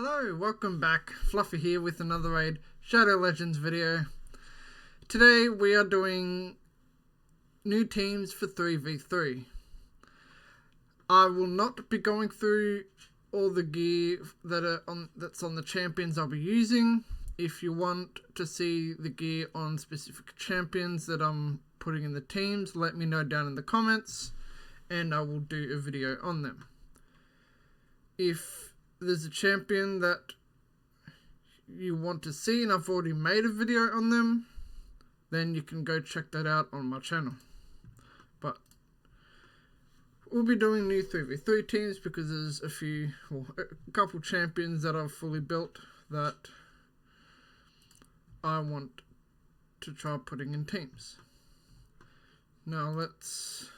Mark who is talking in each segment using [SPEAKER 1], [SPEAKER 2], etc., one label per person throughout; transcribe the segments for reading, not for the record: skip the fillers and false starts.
[SPEAKER 1] Hello, welcome back. Fluffy here with another Raid Shadow Legends video. Today we are doing new teams for 3v3. I will not be going through all the gear that's on the champions I'll be using. If you want to see the gear on specific champions that I'm putting in the teams, let me know down in the comments and I will do a video on them. If there's a champion that you want to see and I've already made a video on them, then you can go check that out on my channel. But we'll be doing new 3v3 teams because there's a couple champions that I've fully built that I want to try putting in teams. Now let's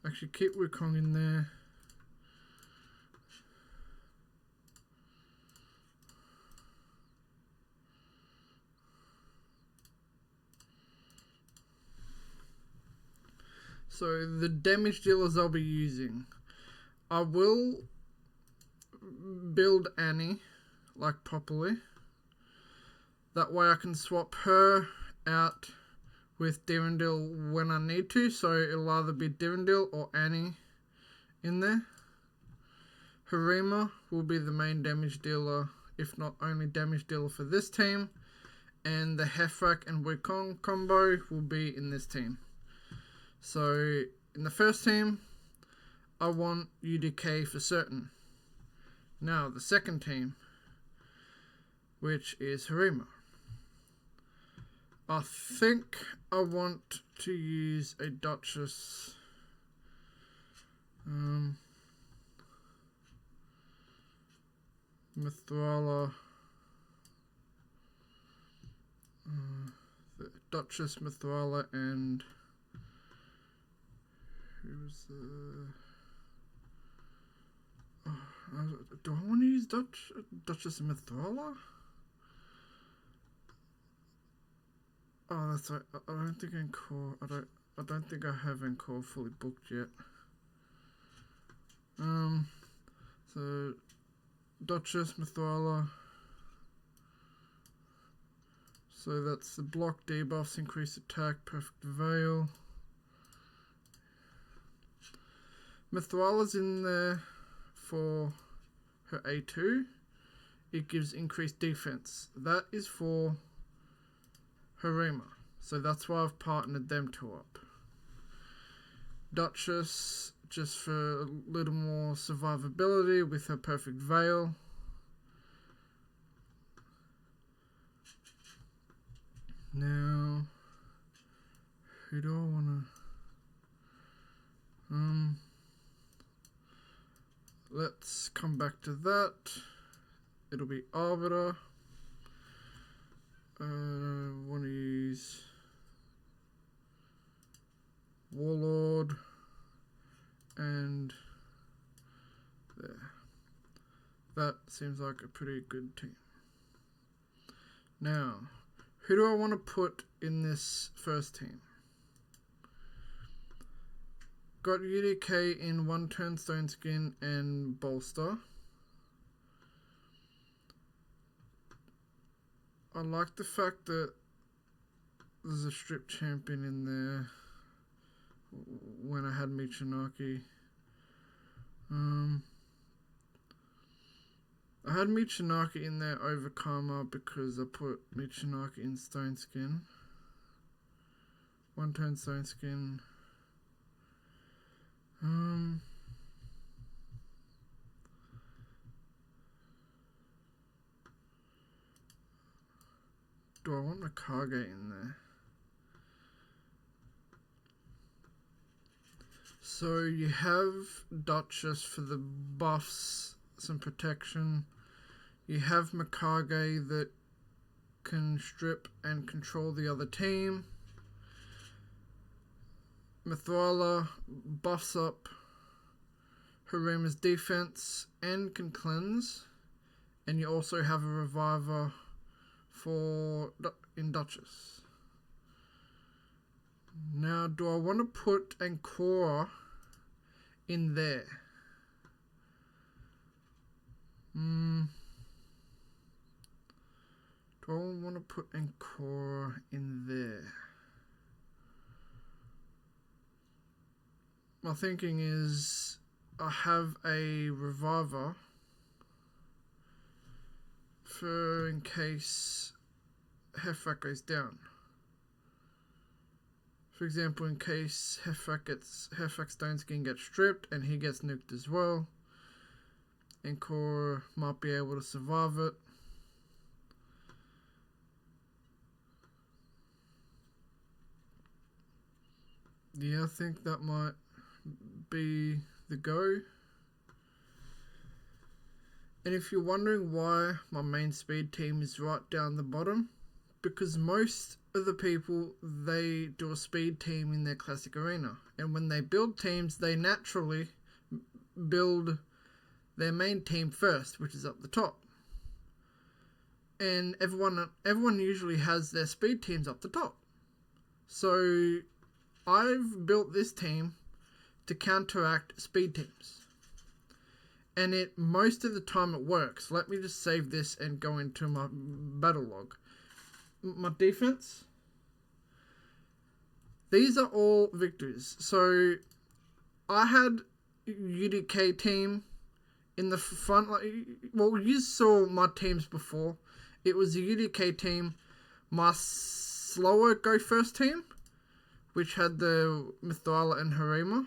[SPEAKER 1] actually keep Wukong in there. So the damage dealers I'll be using, I will build Annie like properly. That way I can swap her out with Dirindil when I need to. So it'll either be Dirindil or Annie in there. Harima will be the main damage dealer, if not only damage dealer for this team. And the Hefrak and Wukong combo will be in this team. So in the first team, I want UDK for certain. Now the second team, which is Harima. I think I want to use a Duchess. Mithrala. The Duchess, Mithrala, and who's do I want to use Duchess and Mithrala? Oh, that's right. I don't think Encore. I don't think I have Encore fully booked yet. So Duchess, Mithrala. So that's the block debuffs, increase attack, perfect veil. Mithrala's in there for her A2. It gives increased defense. That is for Harima. So that's why I've partnered them two up. Duchess, just for a little more survivability with her perfect veil. Now, who do I want to... let's come back to that. It'll be Arbiter. Want to use Warlord and there. That seems like a pretty good team. Now, who do I want to put in this first team? Got UDK in 1 turn Stone Skin and Bolster. I like the fact that there's a strip champion in there when I had Michinaki. I had Michinaki in there over Karma because I put Michinaki in Stone Skin. 1 turn Stone Skin. Do I want Mikage in there? So you have Duchess for the buffs, some protection. You have Mikage that can strip and control the other team. Mithrala buffs up Harima's defense and can cleanse. And you also have a reviver in Duchess. Now, do I want to put Ancora in there? Do I want to put Encore in there? My thinking is I have a reviver for in case Hefrak goes down. For example, in case Hefrak Stone's can get stripped and he gets nuked as well, Encore might be able to survive it. Yeah, I think that might be the go. And if you're wondering why my main speed team is right down the bottom, because most of the people, they do a speed team in their classic arena, and when they build teams, they naturally build their main team first, which is up the top. And everyone usually has their speed teams up the top. So I've built this team to counteract speed teams, and most of the time it works. Let me just save this and go into my battle log. My defense, these are all victories. So I had UDK team in the front. Well, you saw my teams before. It was a UDK team, my slower go first team, which had the Mithrala and Harima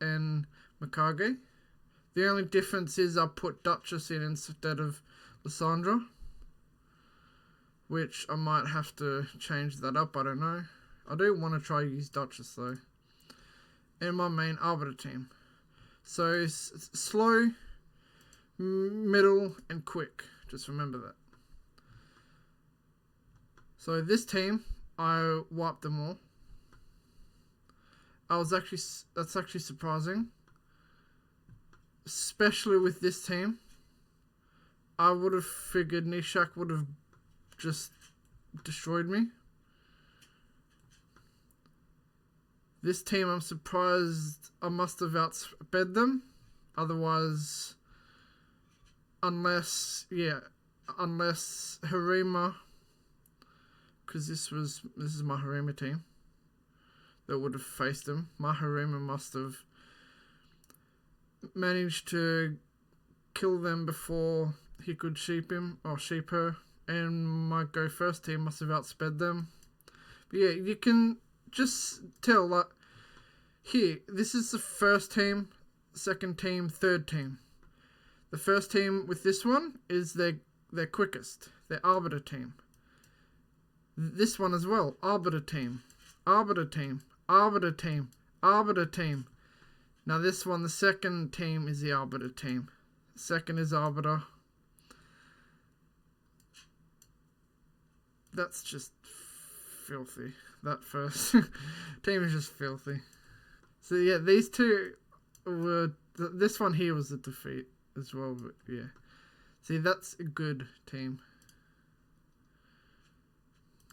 [SPEAKER 1] and Mikage. The only difference is I put Duchess in instead of Lysandra, which I might have to change that up, I don't know. I do want to try use Duchess though. And my main Arbiter team. So slow, middle, and quick. Just remember that. So this team, I wiped them all. That's actually surprising. Especially with this team. I would have figured Nishak would have just destroyed me. This team, I'm surprised I must have outsped them. Otherwise, unless Harima, because this is my Harima team that would have faced him. My Harima must have managed to kill them before he could sheep him or sheep her, and my go first team must have outsped them. But yeah, you can just tell that here, this is the first team, second team, third team. The first team with this one is their quickest, their Arbiter team. This one as well, Arbiter team, Arbiter team, Arbiter team, Arbiter team. Now this one, the second team is the Arbiter team. Second is Arbiter. That's just filthy. That first team is just filthy. So yeah, these two were... This one here was a defeat as well, but yeah. See, that's a good team.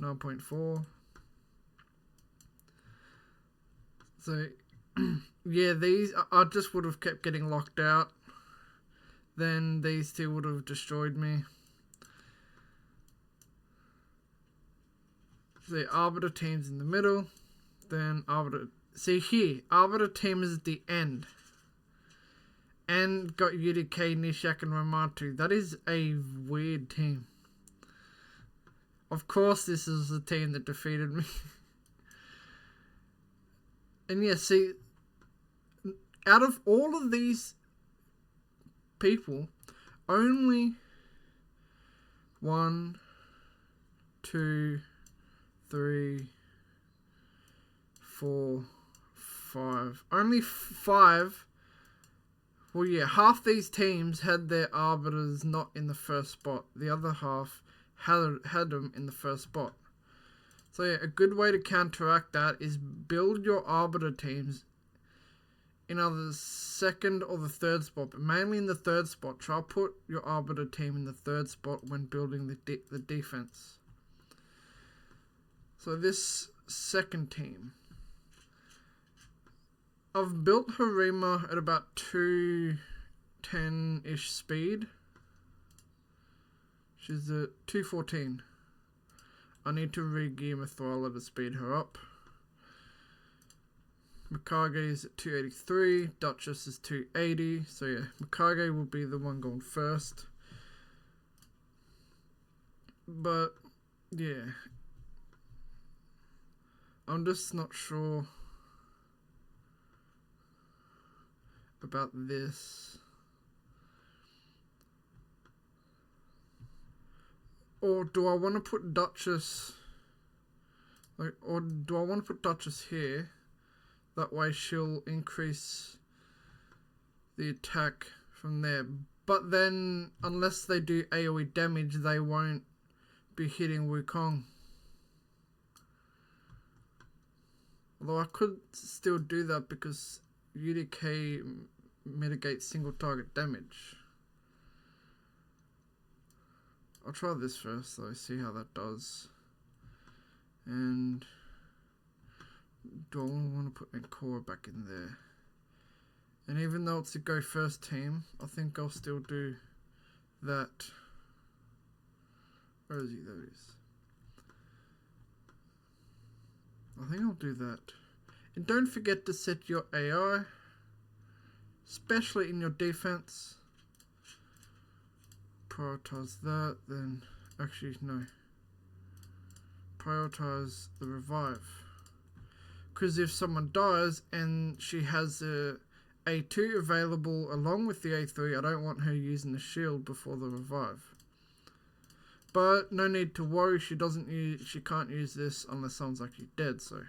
[SPEAKER 1] 9.4. So, yeah, these... I just would have kept getting locked out. Then these two would have destroyed me. The Arbiter team's in the middle. Then Arbiter... See here, Arbiter team is at the end. And got UDK, Nishak, and Ramatu. That is a weird team. Of course this is the team that defeated me. And yeah, see, out of all of these people, only 1, 2, 3, 4, 5. Only 5. Well, yeah, half these teams had their Arbiters not in the first spot. The other half had them in the first spot. So yeah, a good way to counteract that is build your Arbiter teams in either the second or the third spot, but mainly in the third spot. Try to put your Arbiter team in the third spot when building the defense. So this second team, I've built Harima at about 2 210-ish speed. She's at 214. I need to re-gear Mithrala to speed her up. Mikage is at 283. Duchess is 280. So yeah, Mikage will be the one going first. But yeah, I'm just not sure about this. Or do I want to put Duchess, or do I want to put Duchess here? That way she'll increase the attack from there. But then, unless they do AoE damage, they won't be hitting Wukong. Although I could still do that because UDK mitigates single target damage. I'll try this first though, see how that does. And do I want to put Ankora back in there? And even though it's a go first team, I think I'll still do that. Where is he? There he is. I think I'll do that. And don't forget to set your AI, especially in your defense. Prioritize that, then actually no. Prioritize the revive. Because if someone dies and she has a A2 available along with the A3, I don't want her using the shield before the revive. But no need to worry, she can't use this unless someone's actually dead, so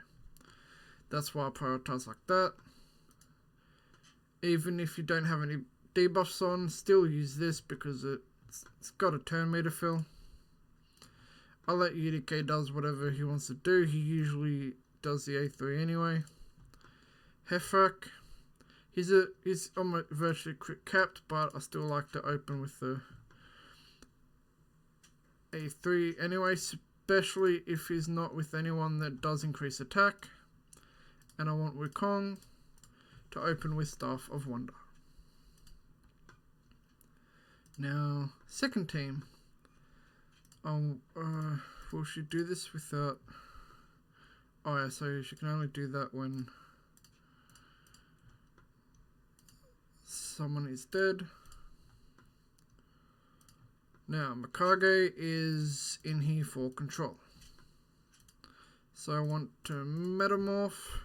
[SPEAKER 1] that's why I prioritize like that. Even if you don't have any debuffs on, still use this because it's got a turn meter fill. I'll let UDK does whatever he wants to do. He usually does the A3 anyway. Hefrak, he's almost virtually crit capped, but I still like to open with the A3 anyway, especially if he's not with anyone that does increase attack. And I want Wukong to open with Staff of Wonder. Now, second team. Will she do this without... Oh yeah, so she can only do that when someone is dead. Now, Mikage is in here for control. So I want to metamorph,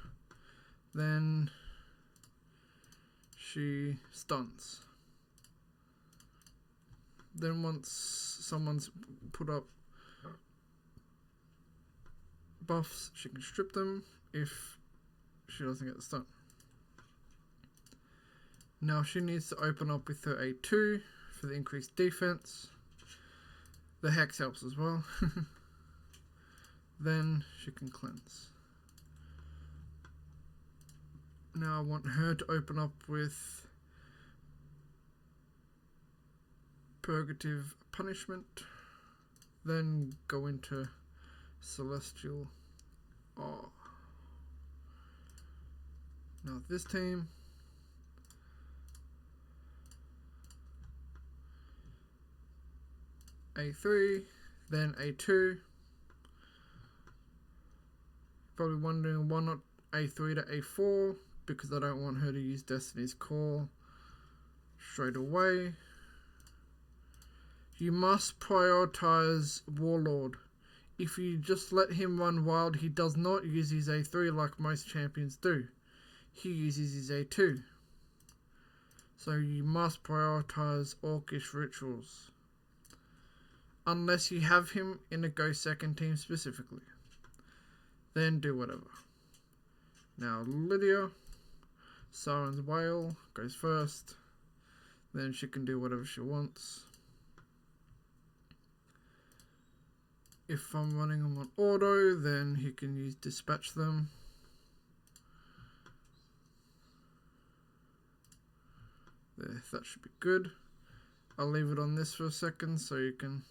[SPEAKER 1] then she stuns. Then once someone's put up buffs, she can strip them if she doesn't get the stun. Now she needs to open up with her A2 for the increased defense. The Hex helps as well. Then she can cleanse. Now I want her to open up with Purgative Punishment. Then go into Celestial Awe. Now this team, A3, then A2. Probably wondering why not A3 to A4, because I don't want her to use Destiny's Call straight away. You must prioritize Warlord. If you just let him run wild, he does not use his A3 like most champions do. He uses his A2. So you must prioritize Orcish Rituals. Unless you have him in a go second team specifically. Then do whatever. Now Lydia, Siren's Wail goes first. Then she can do whatever she wants. If I'm running them on auto, then he can use dispatch them. There, that should be good. I'll leave it on this for a second so you can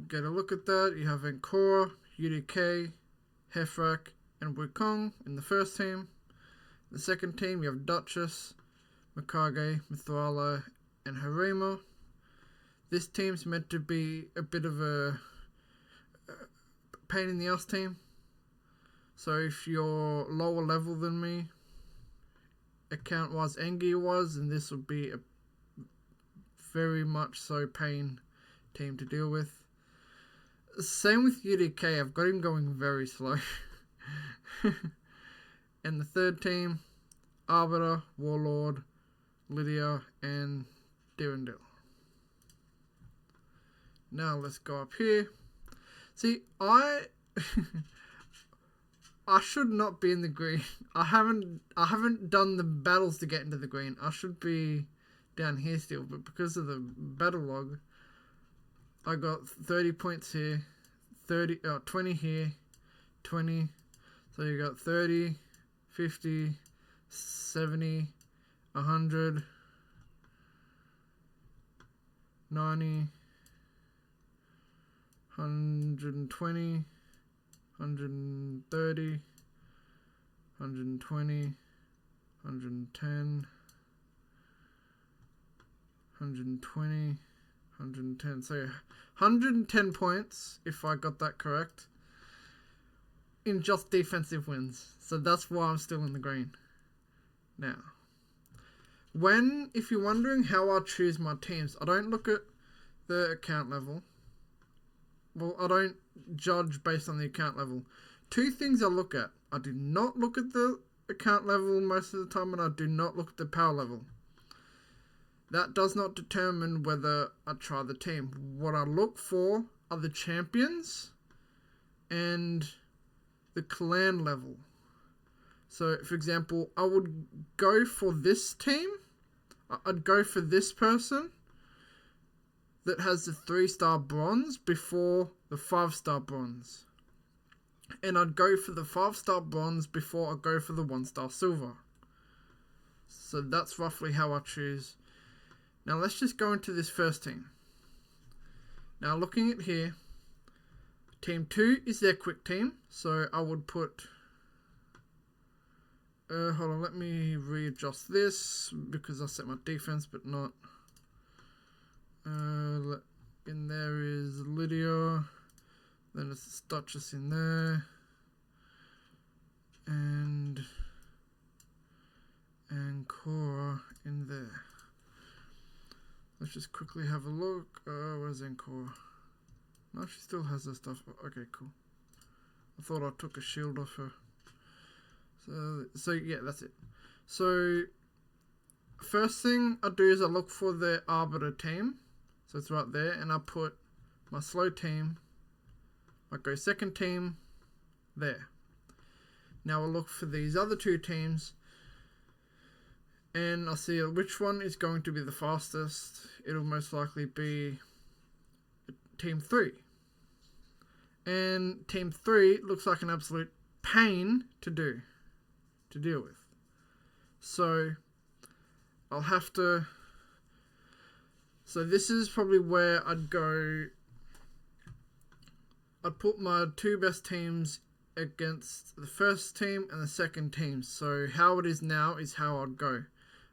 [SPEAKER 1] get a look at that. You have Ankora, UDK, Hefrak, and Wukong in the first team. The second team, you have Duchess, Mikage, Mithrala, and Harima. This team's meant to be a bit of a pain in the ass team. So if you're lower level than me, account wise and gear wise, then this would be a very much so pain team to deal with. Same with UDK, I've got him going very slow. And the third team, Arbiter, Warlord, Lydia, and Dirindil. Now let's go up here. See, I should not be in the green. I haven't done the battles to get into the green. I should be down here still, but because of the battle log, I got 30 points here, 20 here, 20. So you got 30, 50, 70, 100, 90, 120, 130, 120, 110, 120, 110. So 110 points, if I got that correct, in just defensive wins. So that's why I'm still in the green. Now, if you're wondering how I choose my teams, I don't look at the account level. Well, I don't judge based on the account level. Two things I look at. I do not look at the account level most of the time, and I do not look at the power level. That does not determine whether I try the team. What I look for are the champions and the clan level. So, for example, I would go for this team. I'd go for this person that has the 3-star bronze before the 5-star bronze. And I'd go for the 5-star bronze before I go for the 1-star silver. So that's roughly how I choose. Now let's just go into this first team. Now looking at here, team 2 is their quick team. So I would put... hold on, let me readjust this because I set my defense but not... in there is Lydia, then it's Duchess in there, and Cora in there. Let's just quickly have a look. Where's Encore? No, she still has her stuff. Okay, cool. I thought I took a shield off her. So yeah, that's it. So first thing I do is I look for the Arbiter team. So it's right there, and I put my slow team, I go second team, there. Now I'll look for these other two teams, and I'll see which one is going to be the fastest. It'll most likely be team 3. And team 3 looks like an absolute pain to deal with. So I'll have to... So this is probably where I'd go. I'd put my 2 best teams against the first team and the second team. So how it is now is how I'd go.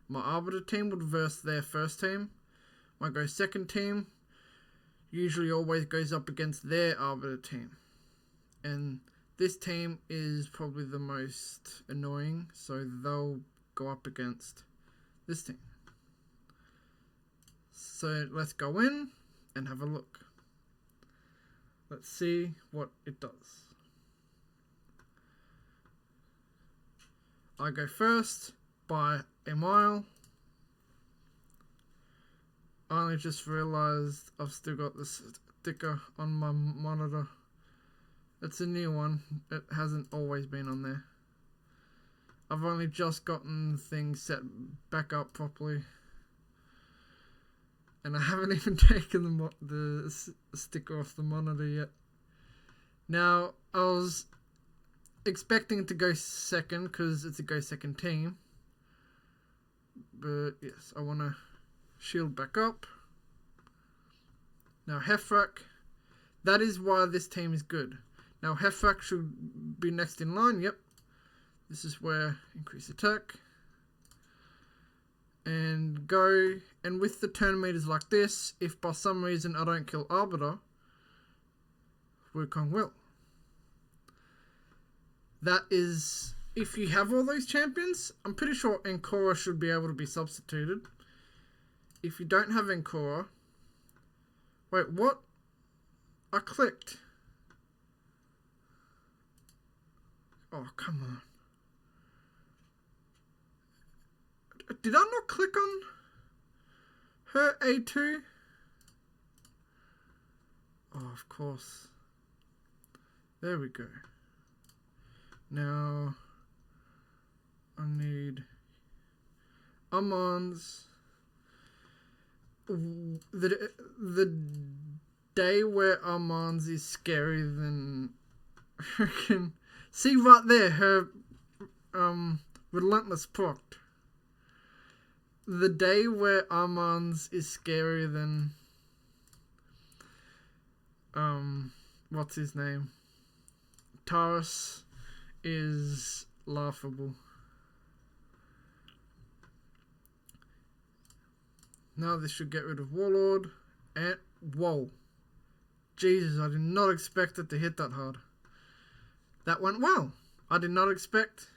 [SPEAKER 1] My Arbiter team would verse their first team. My go second team usually always goes up against their Arbiter team. And this team is probably the most annoying, so they'll go up against this team. So let's go in and have a look. Let's see what it does. I go first by a mile. I only just realized I've still got this sticker on my monitor. It's a new one. It hasn't always been on there. I've only just gotten things set back up properly. And I haven't even taken the sticker off the monitor yet. Now, I was expecting it to go second because it's a go second team. But yes, I want to shield back up. Now, Hefrak. That is why this team is good. Now, Hefrak should be next in line. Yep. This is where increase attack. and go, and with the turn meters like this, if by some reason I don't kill Arbiter, Wukong will. That is, if you have all those champions, I'm pretty sure Ankora should be able to be substituted. If you don't have Ankora... Wait, what? I clicked. Oh, come on. Did I not click on her A2? Oh, of course. There we go. Now, I need Amon's. The day where Amon's is scarier than freaking. See right there, her relentless proc. The day where Amon's is scarier than what's his name? Taurus is laughable. Now this should get rid of Warlord. And whoa. Jesus, I did not expect it to hit that hard. That went well. I did not expect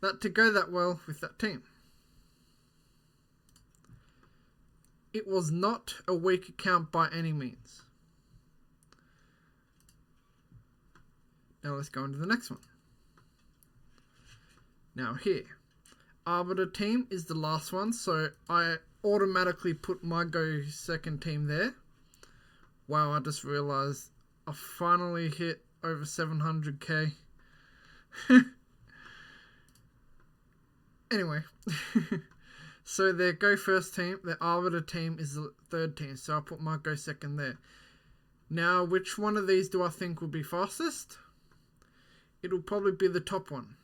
[SPEAKER 1] that to go that well with that team. It was not a weak account by any means. Now let's go into the next one. Now here, Arbiter team is the last one, so I automatically put my go second team there. Wow, I just realized I finally hit over 700k. Anyway, so their go first team, their Arbiter team is the third team, so I'll put my go second there. Now, which one of these do I think will be fastest? It'll probably be the top one,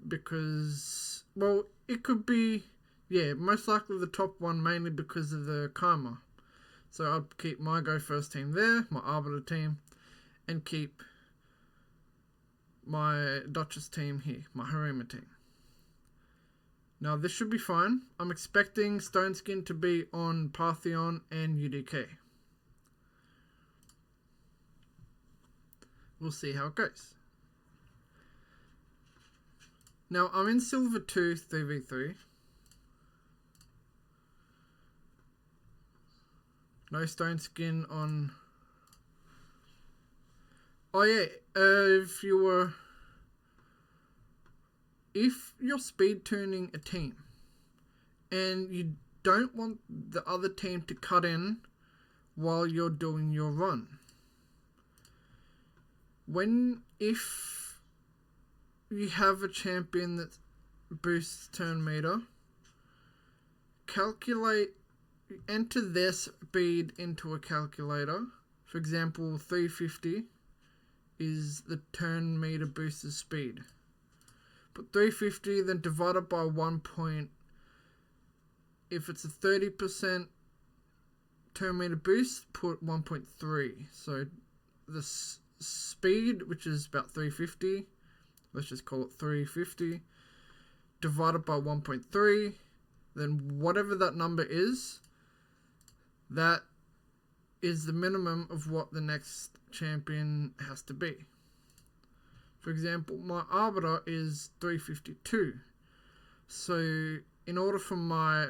[SPEAKER 1] because, well, it could be, yeah, most likely the top one, mainly because of the karma. So I'll keep my go first team there, my Arbiter team, and keep my Duchess team here, my Harima team. Now this should be fine. I'm expecting Stone Skin to be on Partheon and UDK. We'll see how it goes. Now I'm in Silver 2 3v3. No Stone Skin on... Oh yeah, if you're speed tuning a team and you don't want the other team to cut in while you're doing your run, if you have a champion that boosts turn meter, enter their speed into a calculator. For example, 350 is the turn meter booster's speed. Put 350, then divide it by 1 point. If it's a 30% turn meter boost, put 1.3. So the speed, which is about 350, let's just call it 350, divided by 1.3, then whatever that number is, that is the minimum of what the next champion has to be. For example, my Arbiter is 352. So in order for my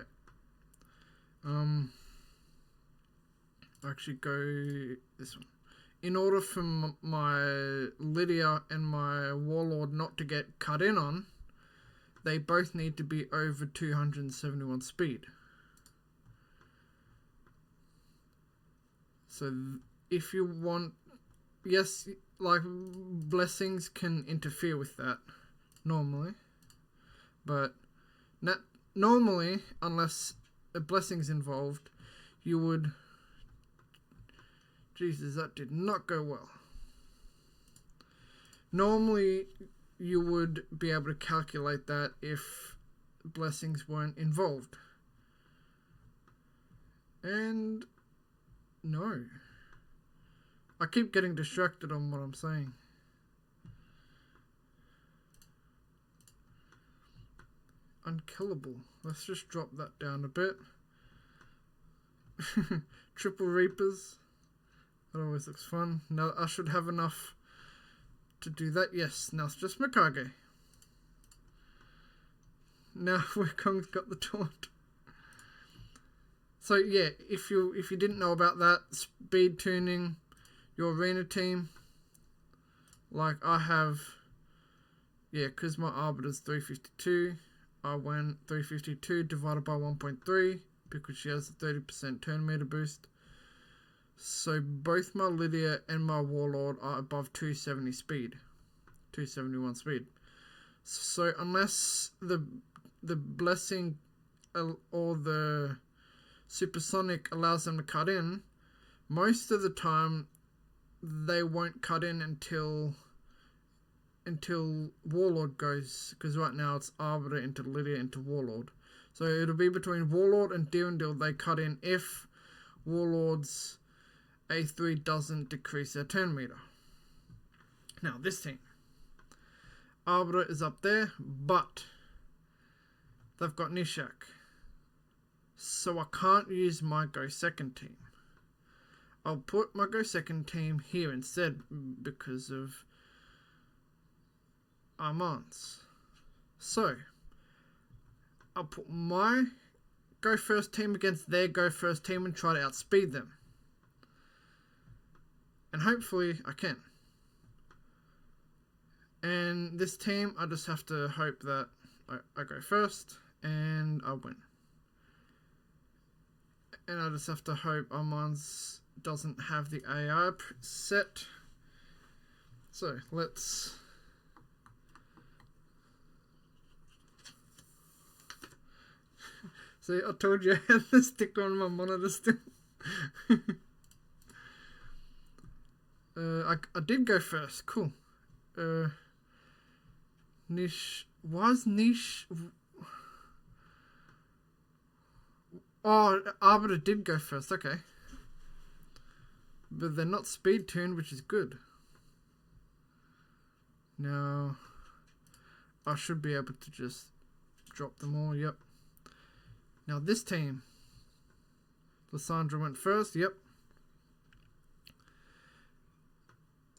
[SPEAKER 1] actually go this one. In order for my Lydia and my Warlord not to get cut in on, they both need to be over 271 speed. So if you want, yes, like blessings can interfere with that normally, but not normally, unless a blessing's involved, you would... Jesus, that did not go well. Normally, you would be able to calculate that if blessings weren't involved. And no. I keep getting distracted on what I'm saying. I unkillable. Let's just drop that down a bit. Triple Reapers. That always looks fun. Now I should have enough to do that. Yes, now it's just Mikage. Now Wukong's got the taunt. So yeah, if you didn't know about that, speed tuning your arena team. Like I have, yeah, because my Arbiter's 352, I went 352 divided by 1.3 because she has a 30% turn meter boost. So both my Lydia and my Warlord are above 270 speed, 271 speed. So unless the blessing or the supersonic allows them to cut in, most of the time they won't cut in until Warlord goes, because right now it's Arbiter into Lydia into Warlord. So it'll be between Warlord and Dirndl they cut in if Warlord's A3 doesn't decrease their turn meter. Now this team, Arbiter is up there, but they've got Nishak. So I can't use my Go Second team. I'll put my Go Second team here instead because of Armand's. So I'll put my Go First team against their Go First team and try to outspeed them. And hopefully I can. And this team, I just have to hope that I go first and I win. And I just have to hope Armand's doesn't have the AI set. So let's... See, I told you I had the sticker on my monitor still. I did go first. Cool. Niche. Why is Niche... Oh, Arbiter did go first. Okay. But they're not speed tuned, which is good. Now, I should be able to just drop them all. Yep. Now this team. Lysandra went first. Yep.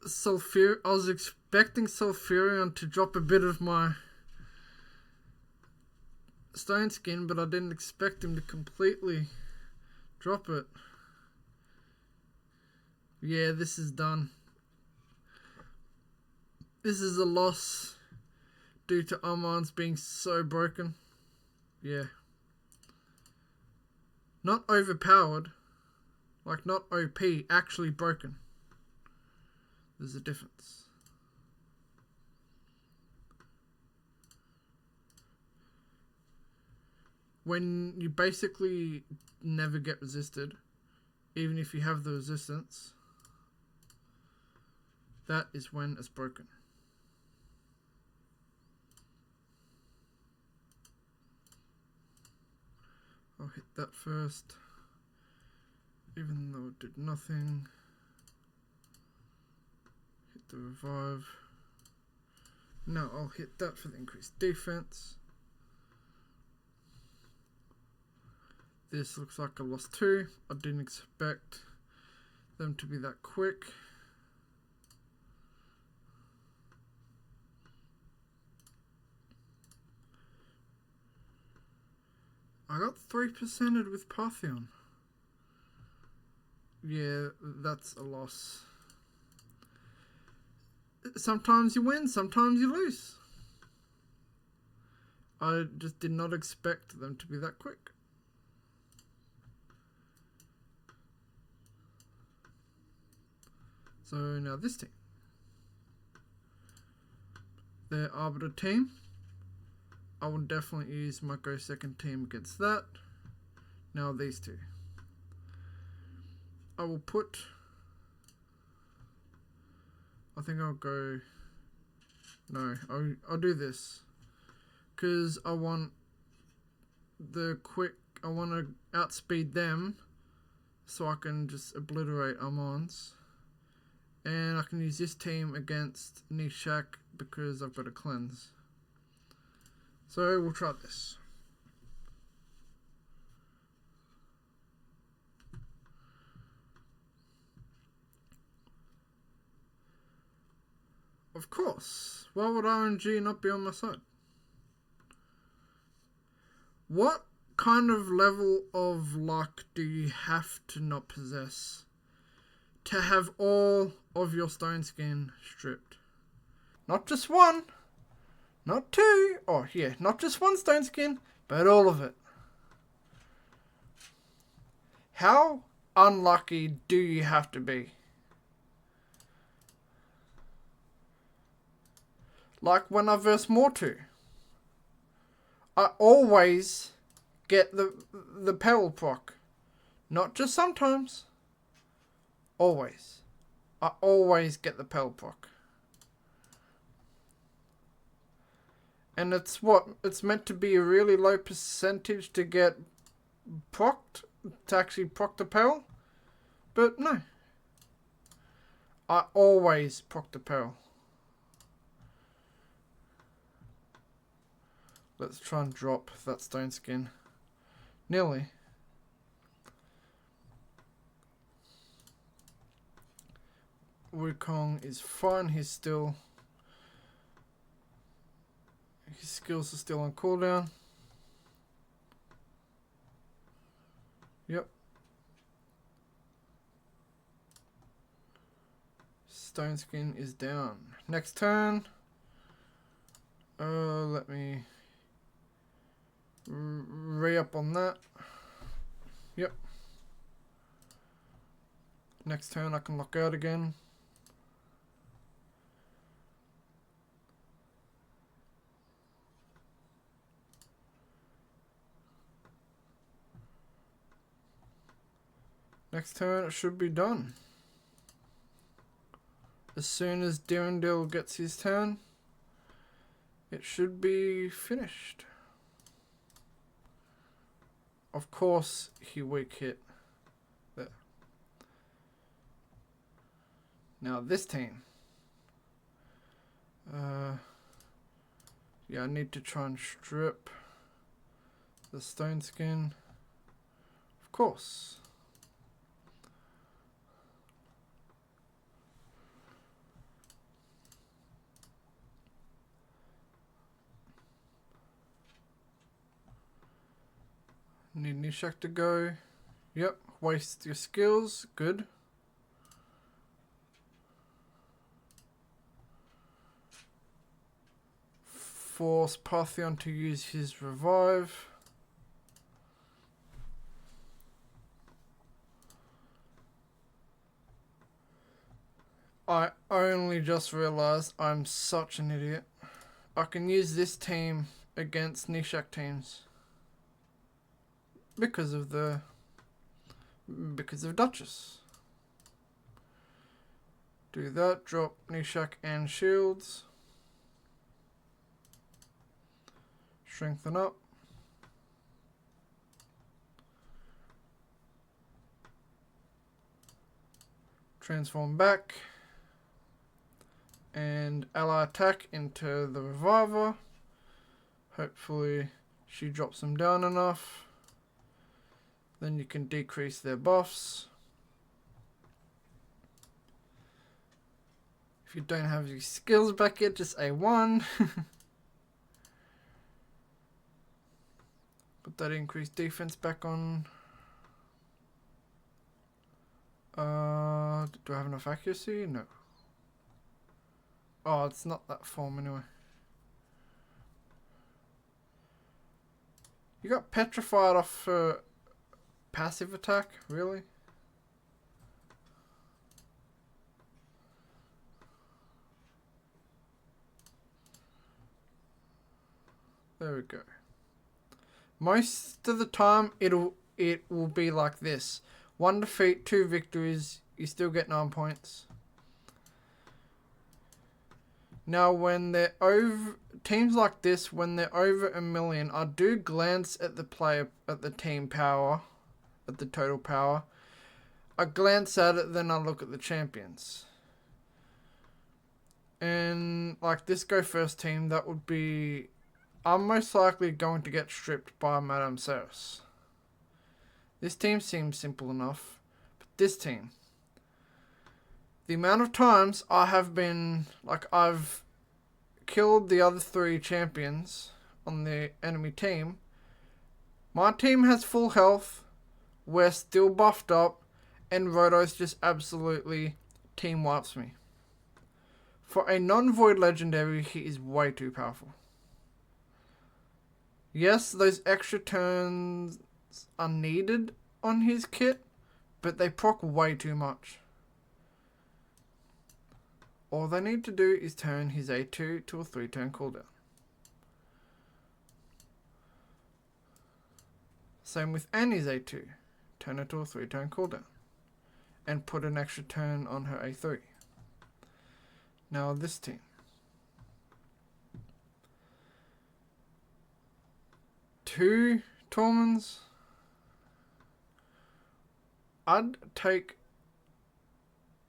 [SPEAKER 1] I was expecting Sulfurion to drop a bit of my stone skin, but I didn't expect him to completely drop it. Yeah, this is done. This is a loss due to Armand's being so broken. Yeah. Not overpowered. Like, not OP. Actually broken. There's a difference. When you basically never get resisted, even if you have the resistance, that is when it's broken. I'll hit that first, even though it did nothing. Hit the revive. Now I'll hit that for the increased defense. This looks like I lost 2. I didn't expect them to be that quick. I got 3%ed with Parthion. Yeah, that's a loss. Sometimes you win, sometimes you lose. I just did not expect them to be that quick. So now this team. The Arbiter team. I will definitely use my Go Second team against that. Now these two. I will put... I think I'll go... No, I'll do this. Because I want the quick... I want to outspeed them so I can just obliterate Armand's. And I can use this team against Nishak because I've got a cleanse. So we'll try this. Of course. Why would RNG not be on my side? What kind of level of luck do you have to not possess to have all of your stone skin stripped? Not just one, not two, not just one stone skin, but all of it. How unlucky do you have to be? Like when I verse Mortu, I always get the peril proc. Not just sometimes. Always. I always get the peril proc. And it's meant to be a really low percentage to get procced, to actually proc the peril. But no. I always proc the peril. Let's try and drop that stone skin. Nearly. Wukong is fine. His skills are still on cooldown. Yep. Stone skin is down. Next turn. Let me re-up on that. Yep. Next turn I can lock out again. Next turn it should be done. As soon as Dirndl gets his turn, it should be finished. Of course he weak hit. There. Now this team. Yeah, I need to try and strip the stone skin. Of course. Need Nishak to go. Yep, waste your skills. Good. Force Parthion to use his revive. I only just realized I'm such an idiot. I can use this team against Nishak teams. Because of Duchess. Do that, drop Nishak and shields. Strengthen up. Transform back. And ally attack into the reviver. Hopefully she drops them down enough. Then you can decrease their buffs. If you don't have your skills back yet, just A1. Put that increased defense back on. Do I have enough accuracy? No. Oh, it's not that form anyway. You got petrified off passive attack? Really? There we go. Most of the time it will be like this. 1 defeat, 2 victories, you still get 9 points. Now when they're over teams like this, when they're over 1 million, I do glance at the player, at the team power, at the total power. I glance at it, then I look at the champions. And like this Go First team, that would be, I'm most likely going to get stripped by Madame Ceres. This team seems simple enough, but this team, The amount of times I have been, like, I've killed the other 3 champions on the enemy team. My team has full health, we're still buffed up, and Rotos just absolutely team wipes me. For a non-void legendary, he is way too powerful. Yes, those extra turns are needed on his kit, but they proc way too much. All they need to do is turn his A2 to a 3-turn cooldown. Same with Annie's A2. Turn it to a 3-turn cooldown. And put an extra turn on her A3. Now this team. Two Tormans. I'd take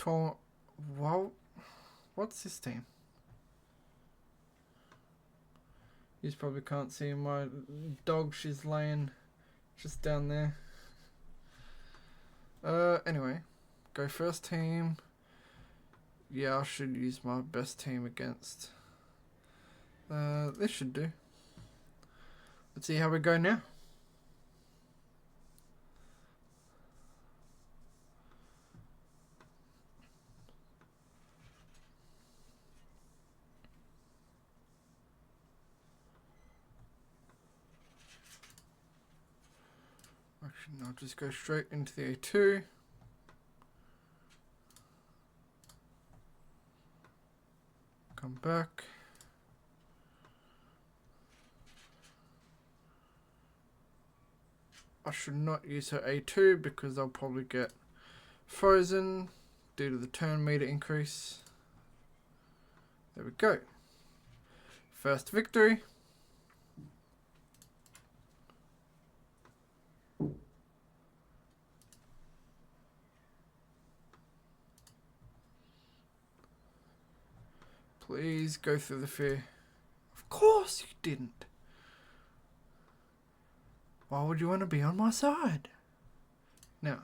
[SPEAKER 1] Well, what's this team? You probably can't see my dog. She's laying just down there. Anyway, go first team. Yeah, I should use my best team against. This should do. Let's see how we go now. Actually, no, I'll just go straight into the A2. Come back. I should not use her A2 because I'll probably get frozen due to the turn meter increase. There we go. First victory. Please go through the fear. Of course you didn't. Why would you want to be on my side? Now,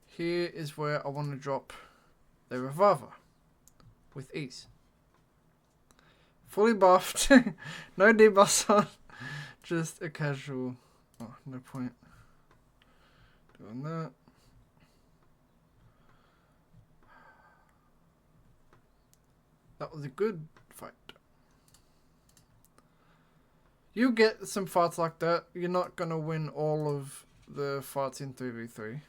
[SPEAKER 1] here is where I want to drop the Reviver with ease. Fully buffed, no debuffs on, just a casual. Oh, no point doing that. That was a good fight. You get some fights like that. You're not going to win all of the fights in 3v3.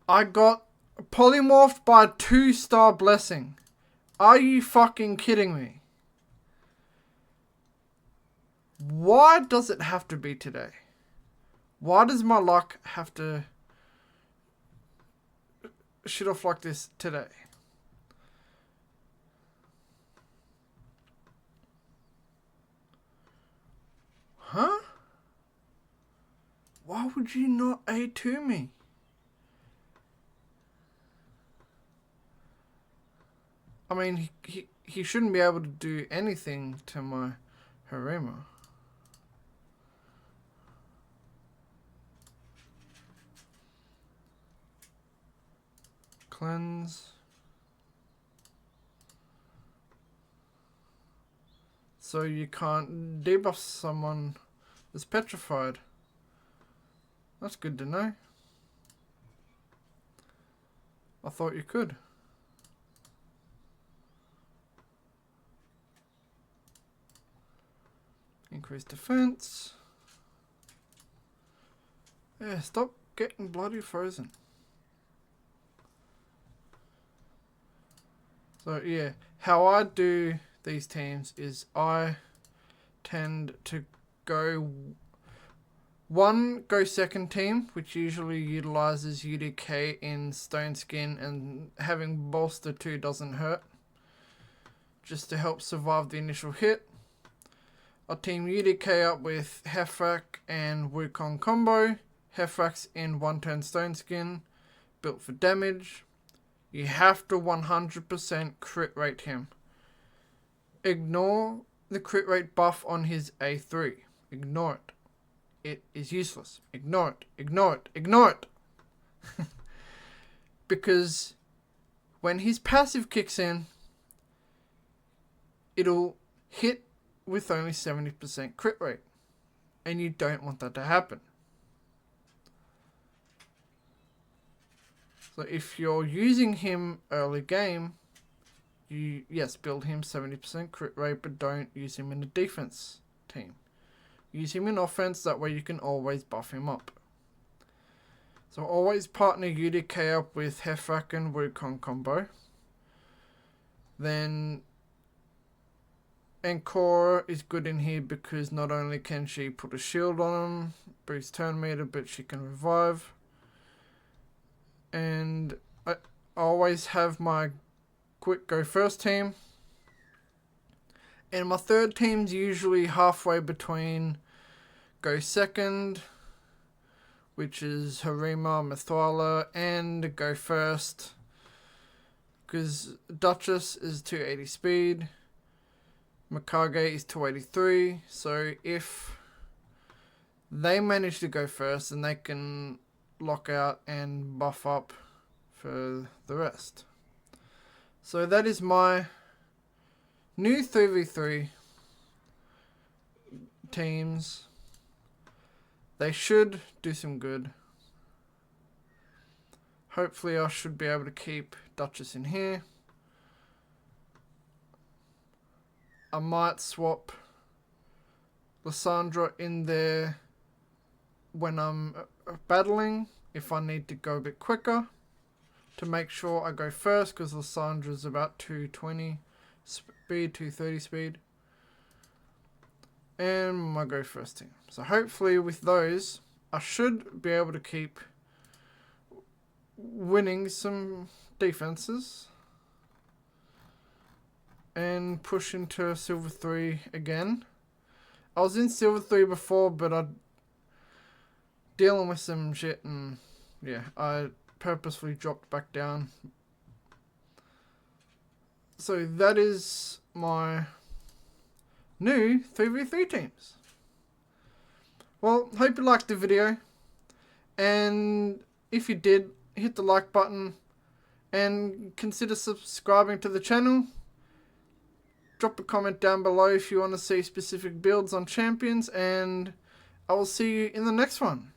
[SPEAKER 1] I got polymorphed by a 2-star blessing. Are you fucking kidding me? Why does it have to be today? Why does my luck have to shit off like this today? Huh? Why would you not A2 me? I mean, he shouldn't be able to do anything to my Harima. Cleanse. So you can't debuff someone that's petrified. That's good to know. I thought you could. Increase defense. Yeah, stop getting bloody frozen. So yeah, how I do these teams is I tend to go second team, which usually utilizes UDK in Stone Skin, and having Bolster 2 doesn't hurt, just to help survive the initial hit. I'll team UDK up with Hefrak and Wukong combo. Hefrak's in 1-turn Stone Skin, built for damage. You have to 100% crit rate him. Ignore the crit rate buff on his A3. Ignore it. It is useless. Ignore it. Ignore it. Ignore it. because when his passive kicks in, it'll hit with only 70% crit rate. And you don't want that to happen. So if you're using him early game, you, yes, build him 70% crit rate, but don't use him in a defense team. Use him in offense, that way you can always buff him up. So always partner UDK up with Hefrak and Wukong combo. Then Encore is good in here because not only can she put a shield on him, boost turn meter, but she can revive. And I always have my quick go first team. And my third team's usually halfway between go second, which is Harima, Mithwala, and go first. Because Duchess is 280 speed. Mikage is 283. So if they manage to go first, then they can lock out and buff up for the rest. So that is my new 3v3 teams. They should do some good. Hopefully I should be able to keep Duchess in here. I might swap Lysandra in there when I'm battling, if I need to go a bit quicker, to make sure I go first, because Lysandra's about 220 speed, 230 speed. And my go first team. So hopefully with those, I should be able to keep winning some defenses and push into Silver 3 again. I was in Silver 3 before, but I'm dealing with some shit, and yeah, I purposefully dropped back down. So that is my new 3v3 teams. Well, hope you liked the video, and if you did, hit the like button and consider subscribing to the channel. Drop a comment down below if you want to see specific builds on champions, and I will see you in the next one.